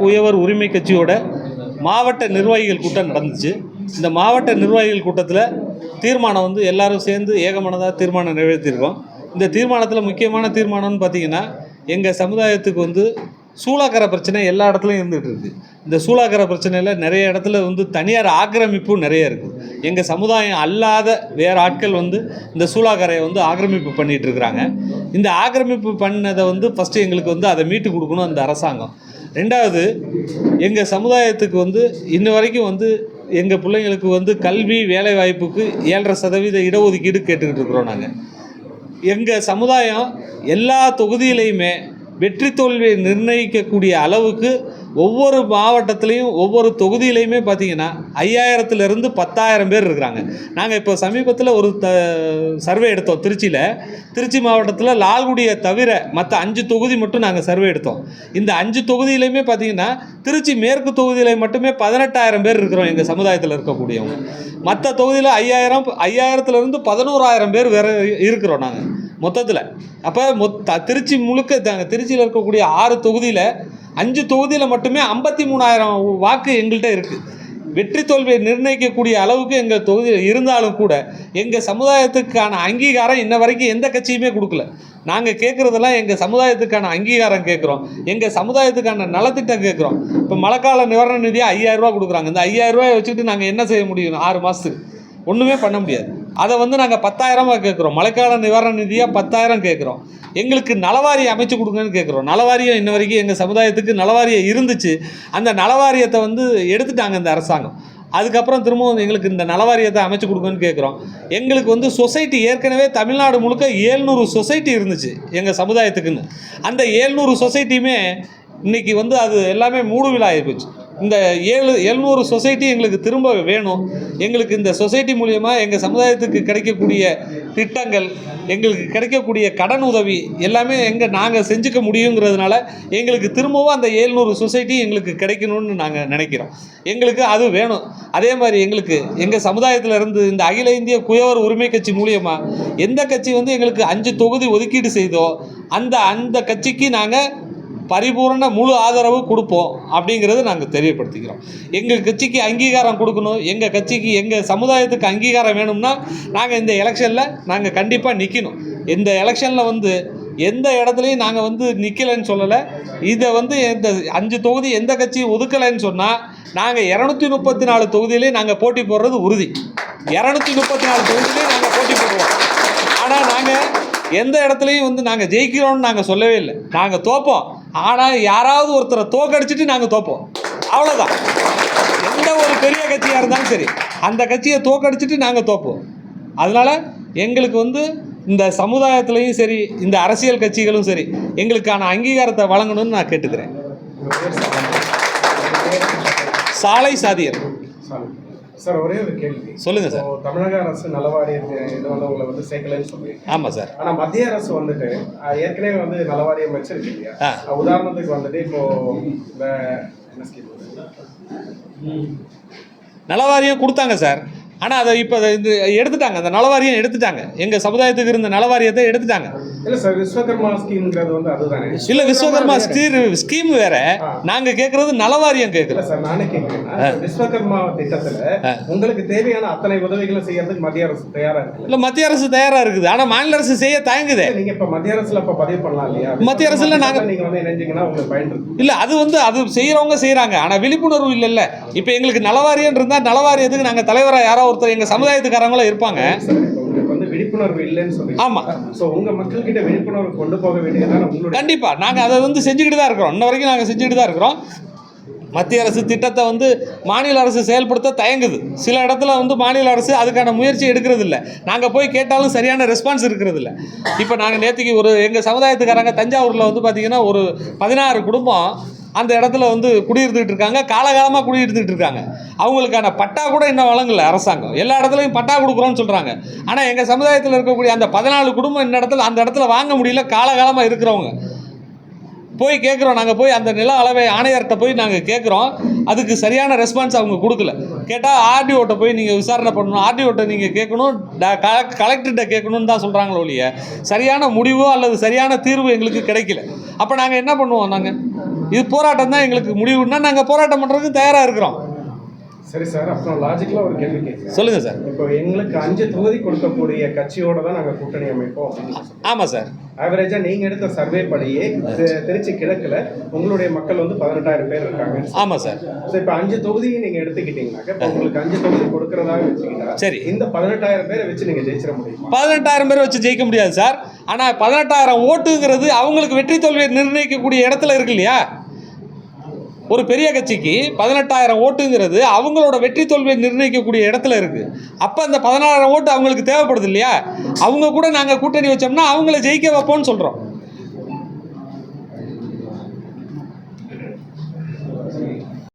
குயவர் உரிமை கட்சியோட மாவட்ட நிர்வாகிகள் கூட்டம் நடந்துச்சு. இந்த மாவட்ட நிர்வாகிகள் கூட்டத்தில் தீர்மானம் வந்து எல்லாரும் சேர்ந்து ஏகமனதாக தீர்மானம் நிறைவேற்றியிருக்கோம். இந்த தீர்மானத்தில் முக்கியமான தீர்மானம்னு பார்த்திங்கன்னா, எங்கள் சமுதாயத்துக்கு வந்து சூளாக்கரை பிரச்சனை எல்லா இடத்துலையும் இருந்துகிட்டு இருக்குது. இந்த சூளாக்கரை பிரச்சனையில் நிறைய இடத்துல வந்து தனியார் ஆக்கிரமிப்பும் நிறைய இருக்குது. எங்கள் சமுதாயம் அல்லாத வேறு ஆட்கள் வந்து இந்த சூளாக்கரையை வந்து ஆக்கிரமிப்பு பண்ணிகிட்டு இருக்கிறாங்க. இந்த ஆக்கிரமிப்பு பண்ணதை வந்து ஃபஸ்ட்டு எங்களுக்கு வந்து அதை மீட்டு கொடுக்கணும் அந்த அரசாங்கம். ரெண்டாவது, எங்கள் சமுதாயத்துக்கு வந்து இன்ன வரைக்கும் வந்து எங்கள் பிள்ளைங்களுக்கு வந்து கல்வி வேலைவாய்ப்புக்கு 7.5% இடஒதுக்கீடு கேட்டுக்கிட்டு இருக்கிறோம். நாங்கள் எங்கள் சமுதாயம் எல்லா தொகுதியிலையுமே வெற்றி தோல்வியை நிர்ணயிக்கக்கூடிய அளவுக்கு ஒவ்வொரு மாவட்டத்துலேயும் ஒவ்வொரு தொகுதியிலையுமே பார்த்திங்கன்னா 5000லேருந்து 10,000 பேர் இருக்கிறாங்க. நாங்கள் இப்போ சமீபத்தில் ஒரு சர்வே எடுத்தோம். திருச்சி மாவட்டத்தில் லால்குடியை தவிர மற்ற 5 தொகுதி மட்டும் நாங்கள் சர்வே எடுத்தோம். இந்த 5 தொகுதியிலையுமே பார்த்திங்கன்னா திருச்சி மேற்கு தொகுதியில் மட்டுமே 18,000 பேர் இருக்கிறோம் எங்கள் சமுதாயத்தில் இருக்கக்கூடியவங்க. மற்ற தொகுதியில் 5000லேருந்து 11,000 பேர் வேறு இருக்கிறோம் நாங்கள் மொத்தத்தில். அப்போ திருச்சி முழுக்க திருச்சியில் இருக்கக்கூடிய 6 தொகுதியில் 5 தொகுதியில் மட்டுமே 53,000 வாக்கு எங்கள்கிட்ட இருக்குது. வெற்றி தோல்வியை நிர்ணயிக்கக்கூடிய அளவுக்கு எங்கள் தொகுதியில் இருந்தாலும் கூட எங்கள் சமுதாயத்துக்கான அங்கீகாரம் இன்ன வரைக்கும் எந்த கட்சியுமே கொடுக்கல. நாங்கள் கேட்குறதெல்லாம் எங்கள் சமுதாயத்துக்கான அங்கீகாரம் கேட்குறோம், எங்கள் சமுதாயத்துக்கான நலத்திட்டம் கேட்குறோம். இப்போ மழைக்கால நிவாரண நிதியாக 5,000 ரூபா கொடுக்குறாங்க. இந்த 5,000 ரூபாயை வச்சுக்கிட்டு நாங்கள் என்ன செய்ய முடியும்? 6 மாதத்துக்கு ஒன்றுமே பண்ண முடியாது. அதை வந்து நாங்கள் 10,000 கேட்குறோம். மழைக்கால நிவாரண நிதியாக 10,000 கேட்குறோம். எங்களுக்கு நலவாரியம் அமைச்சு கொடுங்கன்னு கேட்குறோம். நலவாரியம் இன்ன வரைக்கும் எங்கள் சமுதாயத்துக்கு நலவாரியம் இருந்துச்சு. அந்த நலவாரியத்தை வந்து எடுத்துட்டாங்க இந்த அரசாங்கம். அதுக்கப்புறம் திரும்பவும் எங்களுக்கு இந்த நலவாரியத்தை அமைச்சு கொடுங்கன்னு கேட்குறோம். எங்களுக்கு வந்து சொசைட்டி ஏற்கனவே தமிழ்நாடு முழுக்க 700 சொசைட்டி இருந்துச்சு எங்கள் சமுதாயத்துக்குன்னு. அந்த 700 சொசைட்டியுமே இன்றைக்கி வந்து அது எல்லாமே மூடுவிழா ஆகிப்போச்சு. இந்த 700 சொசைட்டி எங்களுக்கு திரும்ப வேணும். எங்களுக்கு இந்த சொசைட்டி மூலயமா எங்கள் சமுதாயத்துக்கு கிடைக்கக்கூடிய திட்டங்கள், எங்களுக்கு கிடைக்கக்கூடிய கடன் உதவி எல்லாமே நாங்கள் செஞ்சுக்க முடியுங்கிறதுனால எங்களுக்கு திரும்பவும் அந்த 700 சொசைட்டி எங்களுக்கு கிடைக்கணும்னு நாங்கள் நினைக்கிறோம். எங்களுக்கு அது வேணும். அதே மாதிரி எங்களுக்கு எங்கள் சமுதாயத்தில் இருந்து இந்த அகில இந்திய குயவர் உரிமை கட்சி மூலியமாக எந்த கட்சி வந்து எங்களுக்கு 5 தொகுதி ஒதுக்கீடு செய்தோ அந்த கட்சிக்கு நாங்கள் பரிபூர்ண முழு ஆதரவு கொடுப்போம் அப்படிங்கிறது நாங்கள் தெரியப்படுத்திக்கிறோம். எங்கள் கட்சிக்கு அங்கீகாரம் கொடுக்கணும், எங்கள் கட்சிக்கு எங்கள் சமுதாயத்துக்கு அங்கீகாரம் வேணும்னா நாங்கள் இந்த எலெக்ஷனில் நாங்கள் கண்டிப்பாக நிற்கணும். இந்த எலெக்ஷனில் வந்து எந்த இடத்துலையும் நாங்கள் வந்து நிற்கலைன்னு சொல்லலை. இதை வந்து இந்த 5 தொகுதி எந்த கட்சியும் ஒதுக்கலைன்னு சொன்னால் நாங்கள் 234 தொகுதியிலே நாங்கள் போட்டி போடுறது உறுதி. 234 தொகுதியிலே நாங்கள் போட்டி போடுவோம். ஆனால் நாங்கள் எந்த இடத்துலையும் வந்து நாங்கள் ஜெயிக்கிறோம்னு நாங்கள் சொல்லவே இல்லை. நாங்கள் தோப்போம், ஆனால் யாராவது ஒருத்தரை தோக்கடிச்சிட்டு நாங்கள் தோப்போம், அவ்வளோதான். எந்த ஒரு பெரிய கட்சியாக இருந்தாலும் சரி அந்த கட்சியை தோக்கடிச்சிட்டு நாங்கள் தோப்போம். அதனால் எங்களுக்கு வந்து இந்த சமுதாயத்துலேயும் சரி இந்த அரசியல் கட்சிகளும் சரி எங்களுக்கான அங்கீகாரத்தை வழங்கணும்னு நான் கேட்டுக்கிறேன். சாலை சாதியர் சார், ஒரே ஒரு கேள்வி. சொல்லுங்கள் சார். தமிழக அரசு நலவாரியத்தை இது வந்து உங்களை வந்து சேர்க்கலைன்னு சொல்லுவீங்க. ஆமாம் சார். ஆனால் மத்திய அரசு வந்துட்டு ஏற்கனவே வந்து நலவாரியம் வச்சிருக்கு இல்லையா? உதாரணத்துக்கு வந்துட்டு இப்போ இந்த என்ன ஸ்கீம் நலவாரியம் கொடுத்தாங்க சார். ஆனால் அதை இப்போ இது எடுத்துட்டாங்க, அந்த நலவாரியம் எடுத்துட்டாங்க. எங்கள் சமுதாயத்துக்கு இருந்த நலவாரியத்தை எடுத்துட்டாங்க. இல்லை சார், விஸ்வகர்மா ஸ்கீம்ங்கிறது வந்து அதுதானே? இல்லை, விஸ்வகர்மா ஸ்கீம் வேற, நாங்கள் கேட்குறது நலவாரியம் கேட்குறோம் சார். நானே கேட்குறேன், விஸ்வகர்மா திட்டத்தில் உங்களுக்கு தேவையான அத்தனை உதவிகளை செய்யறதுக்கு மத்திய அரசு தயாராக இருக்குது. இல்லை, மத்திய அரசு தயாராக இருக்குது, ஆனால் மாநில அரசு செய்ய தயங்குது. நீங்கள் இப்போ மத்திய அரசுல இப்போ பதிவு பண்ணலாம் இல்லையா? மத்திய அரசுல நீங்கள் வந்து இணைஞ்சிங்கன்னா உங்களுக்கு பயன் இருக்கு. இல்லை, அது வந்து அது செய்கிறவங்க செய்கிறாங்க, ஆனால் விழிப்புணர்வு இல்லைல்ல. இப்போ எங்களுக்கு நலவாரியம் இருந்தால் நலவாரியத்துக்கு நாங்கள் தலைவராக யாரோ ஒருத்தர் எங்கள் சமுதாயத்துக்காரங்களும் இருப்பாங்க. விழிப்புணர்வு இல்லைன்னு சொல்லுங்க. ஆமா, சோ உங்க மக்கள்கிட்ட விழிப்புணர்வு கொண்டு போக வேண்டியது கண்டிப்பா. நாங்க அதை வந்து செஞ்சுக்கிட்டு தான் இருக்கிறோம். இன்ன வரைக்கும் நாங்க செஞ்சுக்கிட்டு தான் இருக்கிறோம். மத்திய அரசு திட்டத்தை வந்து மாநில அரசு செயல்படுத்த தயங்குது. சில இடத்துல வந்து மாநில அரசு அதுக்கான முயற்சி எடுக்கிறது இல்லை. நாங்கள் போய் கேட்டாலும் சரியான ரெஸ்பான்ஸ் இருக்கிறது இல்லை. இப்போ நாங்கள் நேற்றுக்கு ஒரு எங்கள் சமுதாயத்துக்காரங்க தஞ்சாவூரில் வந்து பார்த்திங்கன்னா ஒரு 16 குடும்பம் அந்த இடத்துல வந்து குடியிருந்துகிட்டு இருக்காங்க. காலகாலமாக குடியிருந்துகிட்டு இருக்காங்க. அவங்களுக்கான பட்டா கூட இன்னும் வழங்கலை அரசாங்கம். எல்லா இடத்துலையும் பட்டா கொடுக்குறோன்னு சொல்கிறாங்க. ஆனால் எங்கள் சமுதாயத்தில் இருக்கக்கூடிய அந்த 14 குடும்பம் அந்த இடத்துல வாங்க முடியல. காலகாலமாக இருக்கிறவங்க போய் கேட்குறோம். நாங்கள் போய் அந்த நில அளவை ஆணையர்கிட்ட போய் நாங்கள் கேட்குறோம். அதுக்கு சரியான ரெஸ்பான்ஸ் அவங்க கொடுக்கல. கேட்டால் ஆர்டிஓட்ட போய் நீங்கள் விசாரணை பண்ணணும், ஆர்டிஓட்ட நீங்கள் கேட்கணும், கலெக்டர்கிட்ட கேட்கணும்னு தான் சொல்கிறாங்களோ ஒழிய சரியான முடிவோ அல்லது சரியான தீர்வு எங்களுக்கு கிடைக்கல. அப்போ நாங்கள் என்ன பண்ணுவோம்? நாங்கள் இது போராட்டம் தான் எங்களுக்கு முடிவுன்னா நாங்கள் போராட்டம் பண்ணுறதுக்கு தயாராக இருக்கிறோம். சரி சார், அப்புறம் லாஜிக்கலாக ஒரு கேள்வி கேட்குறேன். சொல்லுங்கள் சார். இப்போ எங்களுக்கு 5 தொகுதி கொடுக்கக்கூடிய கட்சியோட தான் நாங்கள் கூட்டணி அமைப்போம். ஆமாம் சார். ஆவரேஜாக நீங்கள் எடுத்த சர்வே படியே திருச்சி கிழக்கில் உங்களுடைய மக்கள் வந்து 18,000 பேர் இருக்காங்க. ஆமாம் சார். ஸோ இப்போ 5 தொகுதியை நீங்கள் எடுத்துக்கிட்டீங்கன்னாக்க இப்போ உங்களுக்கு 5 தொகுதி கொடுக்கறதாக வச்சுக்கிட்டா சரி, இந்த 18,000 பேரை வச்சு நீங்கள் ஜெயிச்சிட முடியுமா? 18,000 பேரை வச்சு ஜெயிக்க முடியாது சார். ஆனால் 18,000 ஓட்டுங்கிறது அவங்களுக்கு வெற்றி தோல்வியை நிர்ணயிக்கக்கூடிய இடத்துல இருக்கு இல்லையா? ஒரு பெரிய கட்சிக்கு 18,000 ஓட்டுங்கிறது அவங்களோட வெற்றி தோல்வியை நிர்ணயிக்கக்கூடிய இடத்துல இருக்குது. அப்போ அந்த 16,000 ஓட்டு அவங்களுக்கு தேவைப்படுது இல்லையா? அவங்க கூட நாங்கள் கூட்டணி வச்சோம்னா அவங்கள ஜெயிக்க வைப்போம்னு சொல்கிறோம்.